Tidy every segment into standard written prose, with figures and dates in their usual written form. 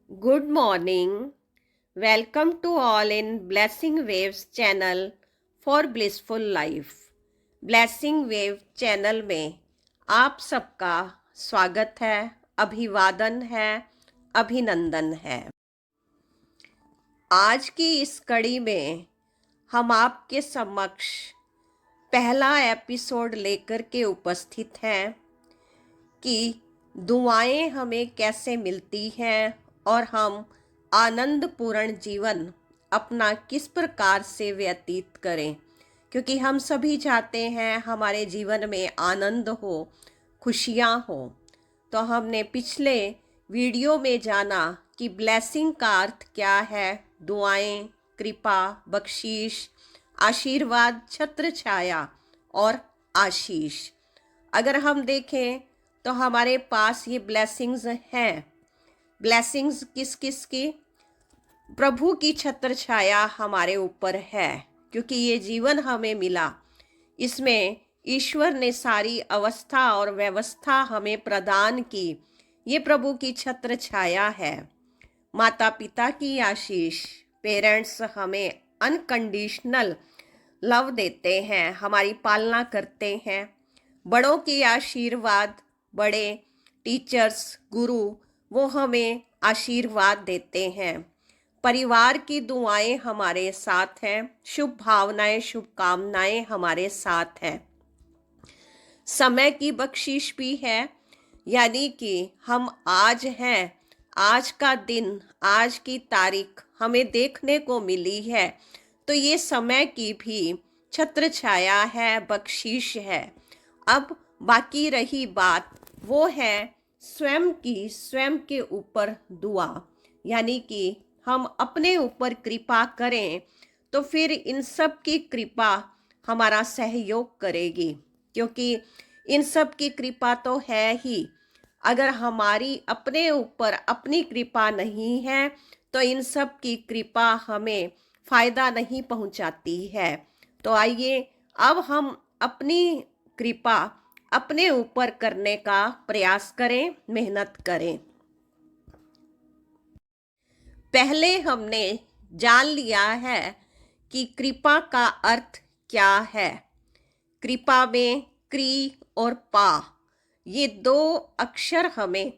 Good morning. Welcome to all in Blessing Waves channel for blissful life. Blessing Wave channel में आप सबका स्वागत है, अभिवादन है, अभिनंदन है। आज की इस कड़ी में हम आपके समक्ष पहला एपिसोड लेकर के उपस्थित हैं कि दुआएं हमें कैसे मिलती हैं और हम आनंदपूर्ण जीवन अपना किस प्रकार से व्यतीत करें, क्योंकि हम सभी चाहते हैं हमारे जीवन में आनंद हो, खुशियाँ हो। तो हमने पिछले वीडियो में जाना कि ब्लेसिंग का अर्थ क्या है, दुआएं, कृपा, बख्शीश, आशीर्वाद, छत्र छाया और आशीष। अगर हम देखें तो हमारे पास ये ब्लेसिंग्स हैं। ब्लेसिंग्स किस किस की? प्रभु की छत्र छाया हमारे ऊपर है, क्योंकि ये जीवन हमें मिला, इसमें ईश्वर ने सारी अवस्था और व्यवस्था हमें प्रदान की। ये प्रभु की छत्र छाया है। माता पिता की आशीष, पेरेंट्स हमें अनकंडीशनल लव देते हैं, हमारी पालना करते हैं। बड़ों की आशीर्वाद, बड़े टीचर्स, गुरु, वो हमें आशीर्वाद देते हैं। परिवार की दुआएं हमारे साथ हैं, शुभ भावनाएं, शुभकामनाएं हमारे साथ हैं। समय की बख्शीश भी है, यानी कि हम आज हैं, आज का दिन, आज की तारीख हमें देखने को मिली है, तो ये समय की भी छत्र छाया है, बख्शीश है। अब बाकी रही बात, वो है स्वयं की, स्वयं के ऊपर दुआ, यानी कि हम अपने ऊपर कृपा करें तो फिर इन सब की कृपा हमारा सहयोग करेगी, क्योंकि इन सब की कृपा तो है ही। अगर हमारी अपने ऊपर अपनी कृपा नहीं है तो इन सब की कृपा हमें फायदा नहीं पहुंचाती है। तो आइए अब हम अपनी कृपा अपने ऊपर करने का प्रयास करें, मेहनत करें। पहले हमने जान लिया है कि कृपा का अर्थ क्या है। कृपा में क्री और पा, ये दो अक्षर हमें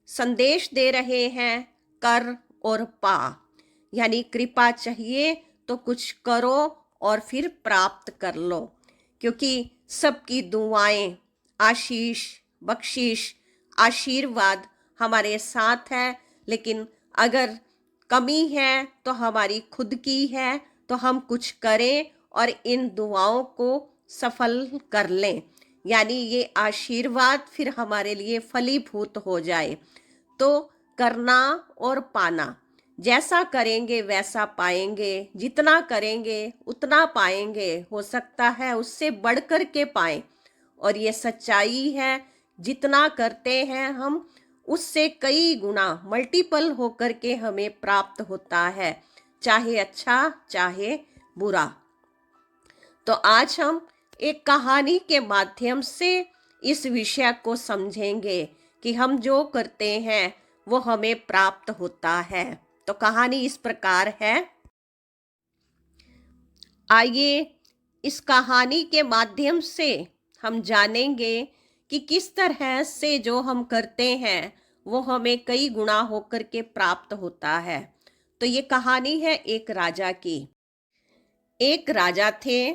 संदेश दे रहे हैं, कर और पा, यानी कृपा चाहिए तो कुछ करो और फिर प्राप्त कर लो, क्योंकि सबकी दुआएं, आशीष, बख्शीश, आशीर्वाद हमारे साथ है। लेकिन अगर कमी है तो हमारी खुद की है, तो हम कुछ करें और इन दुआओं को सफल कर लें, यानी ये आशीर्वाद फिर हमारे लिए फलीभूत हो जाए। तो करना और पाना, जैसा करेंगे वैसा पाएंगे, जितना करेंगे उतना पाएंगे, हो सकता है उससे बढ़कर के पाएं। और ये सच्चाई है, जितना करते हैं हम उससे कई गुना मल्टीपल होकर के हमें प्राप्त होता है, चाहे अच्छा चाहे बुरा। तो आज हम एक कहानी के माध्यम से इस विषय को समझेंगे कि हम जो करते हैं वो हमें प्राप्त होता है। तो कहानी इस प्रकार है। आइए इस कहानी के माध्यम से हम जानेंगे कि किस तरह से जो हम करते हैं वो हमें कई गुना होकर के प्राप्त होता है। तो ये कहानी है एक राजा की। एक राजा थे,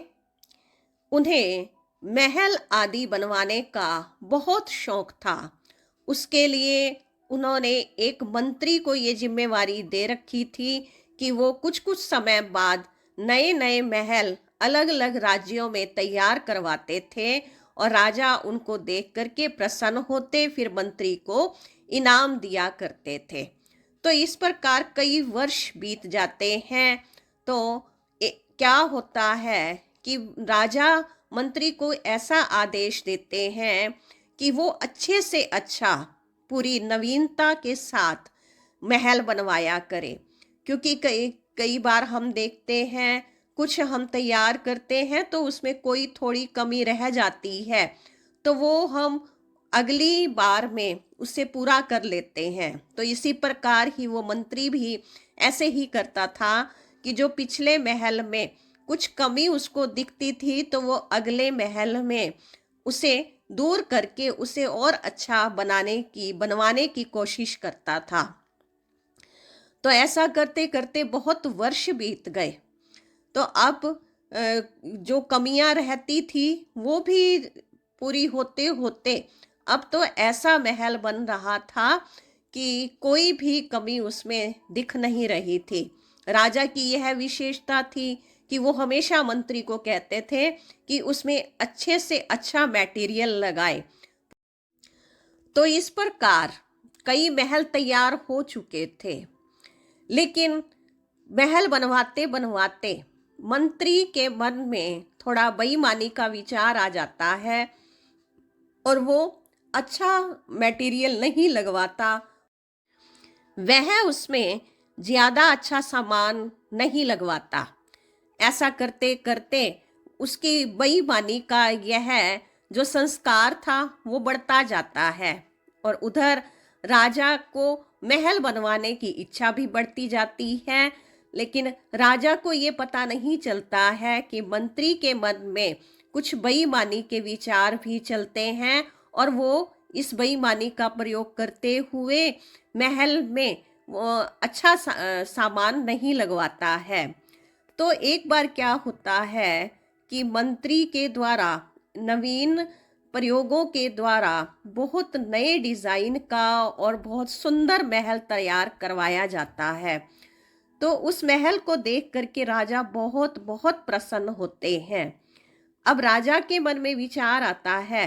उन्हें महल आदि बनवाने का बहुत शौक था। उसके लिए उन्होंने एक मंत्री को ये जिम्मेवारी दे रखी थी कि वो कुछ कुछ समय बाद नए नए महल अलग अलग राज्यों में तैयार करवाते थे और राजा उनको देख करके प्रसन्न होते, फिर मंत्री को इनाम दिया करते थे। तो इस प्रकार कई वर्ष बीत जाते हैं। तो क्या होता है कि राजा मंत्री को ऐसा आदेश देते हैं कि वो अच्छे से अच्छा, पूरी नवीनता के साथ महल बनवाया करे, क्योंकि कई कई बार हम देखते हैं कुछ हम तैयार करते हैं तो उसमें कोई थोड़ी कमी रह जाती है, तो वो हम अगली बार में उसे पूरा कर लेते हैं। तो इसी प्रकार ही वो मंत्री भी ऐसे ही करता था कि जो पिछले महल में कुछ कमी उसको दिखती थी तो वो अगले महल में उसे दूर करके उसे और अच्छा बनवाने की कोशिश करता था। तो ऐसा करते करते बहुत वर्ष बीत गए। तो अब जो कमियां रहती थी वो भी पूरी होते होते अब तो ऐसा महल बन रहा था कि कोई भी कमी उसमें दिख नहीं रही थी। राजा की यह विशेषता थी कि वो हमेशा मंत्री को कहते थे कि उसमें अच्छे से अच्छा मटेरियल लगाए। तो इस प्रकार कई महल तैयार हो चुके थे, लेकिन महल बनवाते बनवाते मंत्री के मन में थोड़ा बेईमानी का विचार आ जाता है और वो अच्छा मटेरियल नहीं लगवाता। वह उसमें ज्यादा अच्छा सामान नहीं लगवाता। ऐसा करते करते उसकी बेईमानी का यह जो संस्कार था वो बढ़ता जाता है और उधर राजा को महल बनवाने की इच्छा भी बढ़ती जाती है। लेकिन राजा को ये पता नहीं चलता है कि मंत्री के मन में कुछ बेईमानी के विचार भी चलते हैं और वो इस बेईमानी का प्रयोग करते हुए महल में वो अच्छा सामान नहीं लगवाता है। तो एक बार क्या होता है कि मंत्री के द्वारा नवीन प्रयोगों के द्वारा बहुत नए डिजाइन का और बहुत सुंदर महल तैयार करवाया जाता है। तो उस महल को देख करके राजा बहुत बहुत प्रसन्न होते हैं। अब राजा के मन में विचार आता है,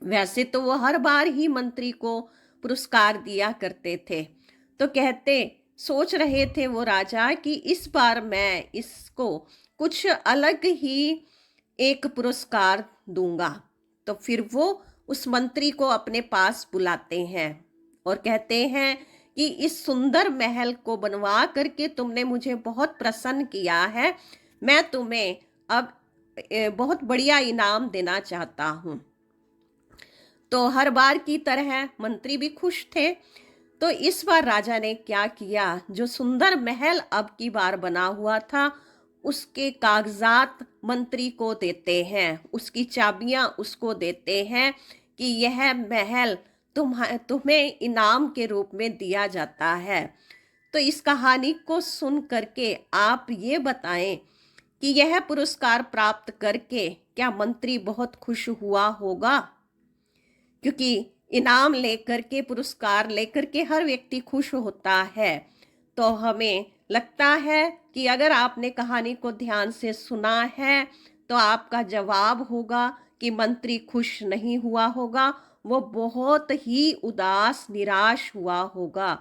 वैसे तो वो हर बार ही मंत्री को पुरस्कार दिया करते थे, तो सोच रहे थे वो राजा कि इस बार मैं इसको कुछ अलग ही एक पुरस्कार दूंगा। तो फिर वो उस मंत्री को अपने पास बुलाते हैं और कहते हैं कि इस सुंदर महल को बनवा करके तुमने मुझे बहुत प्रसन्न किया है, मैं तुम्हें अब बहुत बढ़िया इनाम देना चाहता हूँ। तो हर बार की तरह मंत्री भी खुश थे। तो इस बार राजा ने क्या किया, जो सुंदर महल अब की बार बना हुआ था उसके कागजात मंत्री को देते हैं, उसकी चाबियां उसको देते हैं कि यह महल तुम्हें इनाम के रूप में दिया जाता है। तो इस कहानी को सुन करके आप ये बताएं कि यह पुरस्कार प्राप्त करके क्या मंत्री बहुत खुश हुआ होगा? क्योंकि इनाम लेकर के, पुरस्कार लेकर के हर व्यक्ति खुश होता है। तो हमें लगता है कि अगर आपने कहानी को ध्यान से सुना है तो आपका जवाब होगा कि मंत्री खुश नहीं हुआ होगा, वो बहुत ही उदास निराश हुआ होगा।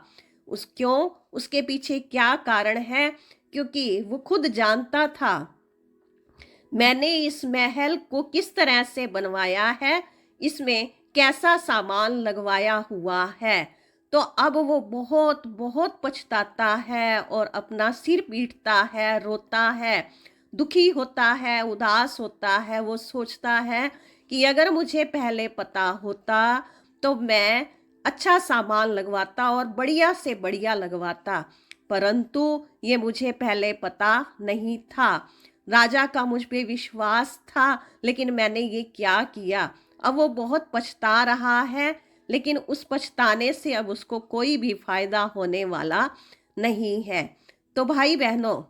उसके पीछे क्या कारण है? क्योंकि वो खुद जानता था मैंने इस महल को किस तरह से बनवाया है, इसमें कैसा सामान लगवाया हुआ है। तो अब वो बहुत बहुत पछताता है और अपना सिर पीटता है, रोता है, दुखी होता है, उदास होता है। वो सोचता है कि अगर मुझे पहले पता होता तो मैं अच्छा सामान लगवाता और बढ़िया से बढ़िया लगवाता, परंतु ये मुझे पहले पता नहीं था। राजा का मुझ पे विश्वास था, लेकिन मैंने ये क्या किया। अब वो बहुत पछता रहा है, लेकिन उस पछताने से अब उसको कोई भी फायदा होने वाला नहीं है। तो भाई बहनों,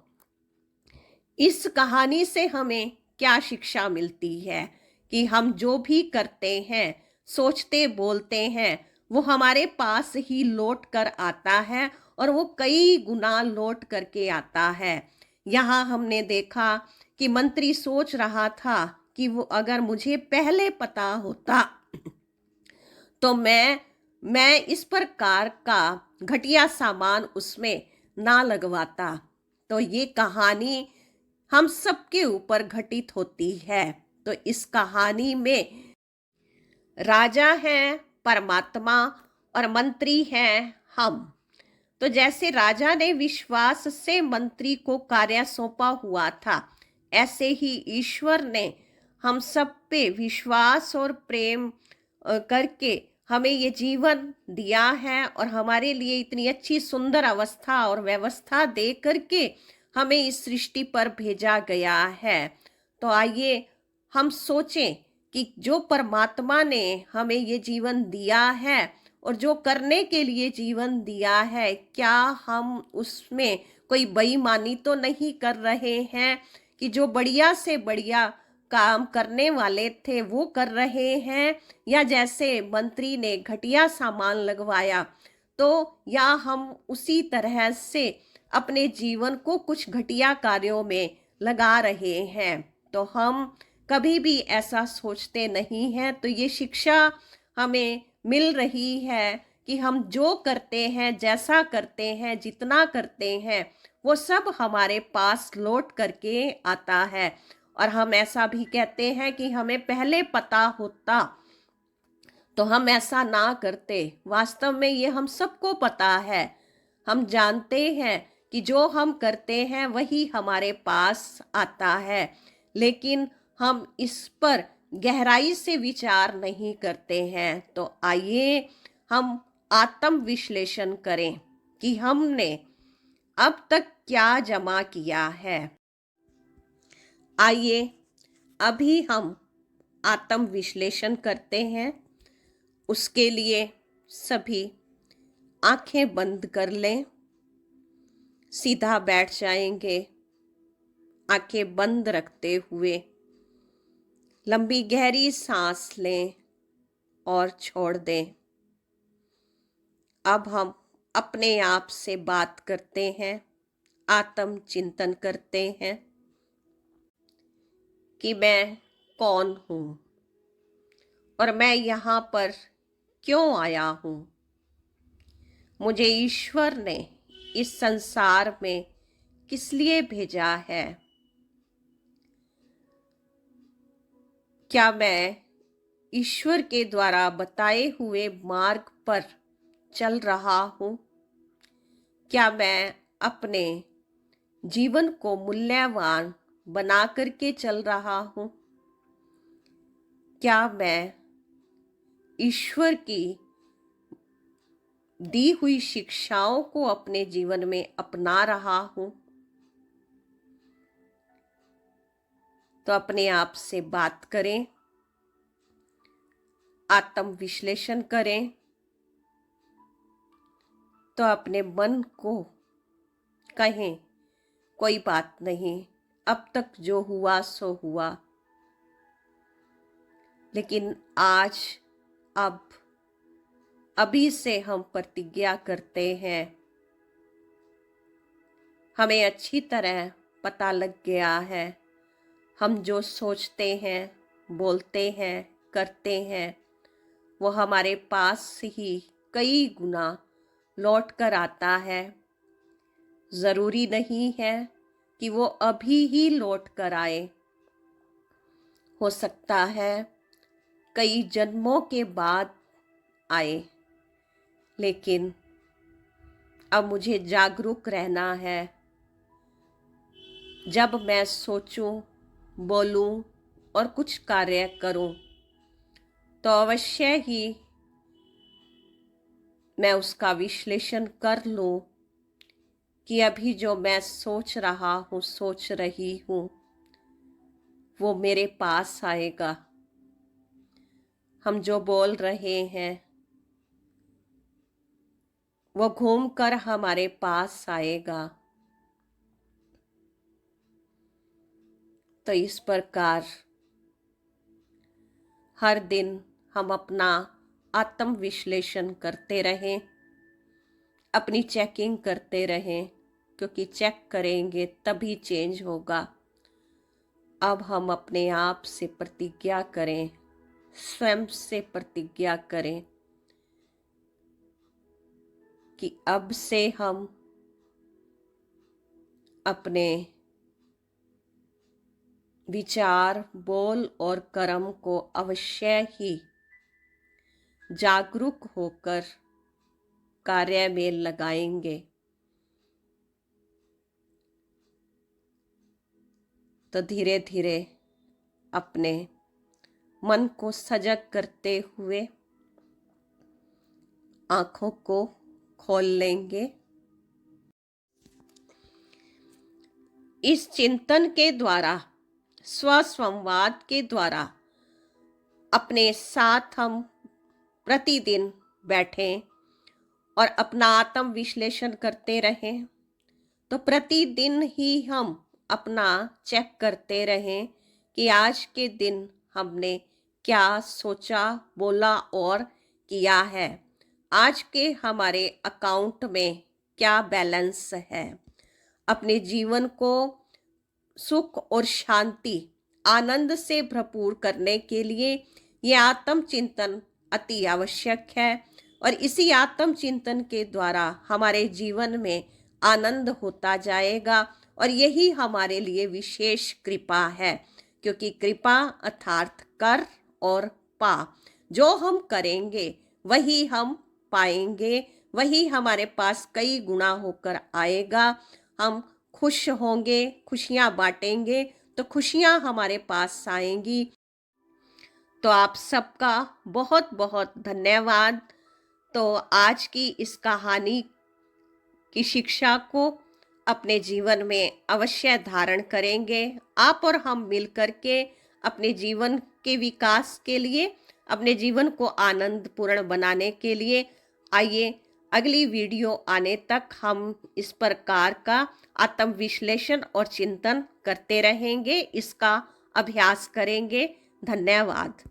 इस कहानी से हमें क्या शिक्षा मिलती है कि हम जो भी करते हैं, सोचते बोलते हैं, वो हमारे पास ही लौट कर आता है और वो कई गुना लौट करके आता है। यहाँ हमने देखा कि मंत्री सोच रहा था कि वो अगर मुझे पहले पता होता तो मैं इस प्रकार का घटिया सामान उसमें ना लगवाता। तो ये कहानी हम सबके ऊपर घटित होती है। तो इस कहानी में राजा है परमात्मा और मंत्री हैं हम। तो जैसे राजा ने विश्वास से मंत्री को कार्य सौंपा हुआ था, ऐसे ही ईश्वर ने हम सब पे विश्वास और प्रेम करके हमें ये जीवन दिया है और हमारे लिए इतनी अच्छी सुंदर अवस्था और व्यवस्था दे करके हमें इस सृष्टि पर भेजा गया है। तो आइए हम सोचें कि जो परमात्मा ने हमें ये जीवन दिया है और जो करने के लिए जीवन दिया है, क्या हम उसमें कोई बेईमानी तो नहीं कर रहे हैं कि जो बढ़िया से बढ़िया काम करने वाले थे वो कर रहे हैं, या जैसे मंत्री ने घटिया सामान लगवाया तो या हम उसी तरह से अपने जीवन को कुछ घटिया कार्यों में लगा रहे हैं। तो हम कभी भी ऐसा सोचते नहीं हैं। तो ये शिक्षा हमें मिल रही है कि हम जो करते हैं, जैसा करते हैं, जितना करते हैं, वो सब हमारे पास लौट करके आता है। और हम ऐसा भी कहते हैं कि हमें पहले पता होता तो हम ऐसा ना करते। वास्तव में ये हम सबको पता है। हम जानते हैं कि जो हम करते हैं वही हमारे पास आता है, लेकिन हम इस पर गहराई से विचार नहीं करते हैं। तो आइए हम आत्म विश्लेषण करें कि हमने अब तक क्या जमा किया है। आइए अभी हम आत्म विश्लेषण करते हैं। उसके लिए सभी आंखें बंद कर लें, सीधा बैठ जाएंगे। आंखें बंद रखते हुए लंबी गहरी सांस लें और छोड़ दें। अब हम अपने आप से बात करते हैं, आत्म चिंतन करते हैं कि मैं कौन हूँ और मैं यहाँ पर क्यों आया हूँ। मुझे ईश्वर ने इस संसार में किस लिए भेजा है। क्या मैं ईश्वर के द्वारा बताए हुए मार्ग पर चल रहा हूँ? क्या मैं अपने जीवन को मूल्यवान बना करके चल रहा हूँ? क्या मैं ईश्वर की दी हुई शिक्षाओं को अपने जीवन में अपना रहा हूँ? तो अपने आप से बात करें, आत्म विश्लेषण करें। तो अपने मन को कहें, कोई बात नहीं, अब तक जो हुआ सो हुआ, लेकिन आज अभी से हम प्रतिज्ञा करते हैं। हमें अच्छी तरह पता लग गया है, हम जो सोचते हैं, बोलते हैं, करते हैं, वो हमारे पास ही कई गुना लौट कर आता है। ज़रूरी नहीं है कि वो अभी ही लौट कर आए। हो सकता है कई जन्मों के बाद आए, लेकिन अब मुझे जागरूक रहना है। जब मैं सोचूं, बोलूं और कुछ कार्य करूं, तो अवश्य ही मैं उसका विश्लेषण कर लूं कि अभी जो मैं सोच रहा हूं, सोच रही हूं, वो मेरे पास आएगा। हम जो बोल रहे हैं वो घूम कर हमारे पास आएगा। तो इस प्रकार हर दिन हम अपना आत्म विश्लेषण करते रहें, अपनी चेकिंग करते रहें, क्योंकि चेक करेंगे तभी चेंज होगा। अब हम अपने आप से प्रतिज्ञा करें, स्वयं से प्रतिज्ञा करें कि अब से हम अपने विचार, बोल और कर्म को अवश्य ही जागरूक होकर कार्य में लगाएंगे। तो धीरे धीरे अपने मन को सजग करते हुए आंखों को खोल लेंगे। इस चिंतन के द्वारा, स्वसंवाद के द्वारा अपने साथ हम प्रतिदिन बैठें और अपना आत्म विश्लेषण करते रहें। तो प्रतिदिन ही हम अपना चेक करते रहें कि आज के दिन हमने क्या सोचा, बोला और किया है। आज के हमारे अकाउंट में क्या बैलेंस है। अपने जीवन को सुख और शांति, आनंद से भरपूर करने के लिए ये आत्मचिंतन अति आवश्यक है। और इसी आत्मचिंतन के द्वारा हमारे जीवन में आनंद होता जाएगा। और यही हमारे लिए विशेष कृपा है, क्योंकि कृपा अर्थात कर और पा। जो हम करेंगे वही हम पाएंगे, वही हमारे पास कई गुना होकर आएगा। हम खुश होंगे, खुशियां बांटेंगे तो खुशियां हमारे पास आएंगी। तो आप सबका बहुत बहुत धन्यवाद। तो आज की इस कहानी की शिक्षा को अपने जीवन में अवश्य धारण करेंगे। आप और हम मिलकर के अपने जीवन के विकास के लिए, अपने जीवन को आनंदपूर्ण बनाने के लिए, आइए अगली वीडियो आने तक हम इस प्रकार का आत्म विश्लेषण और चिंतन करते रहेंगे, इसका अभ्यास करेंगे। धन्यवाद।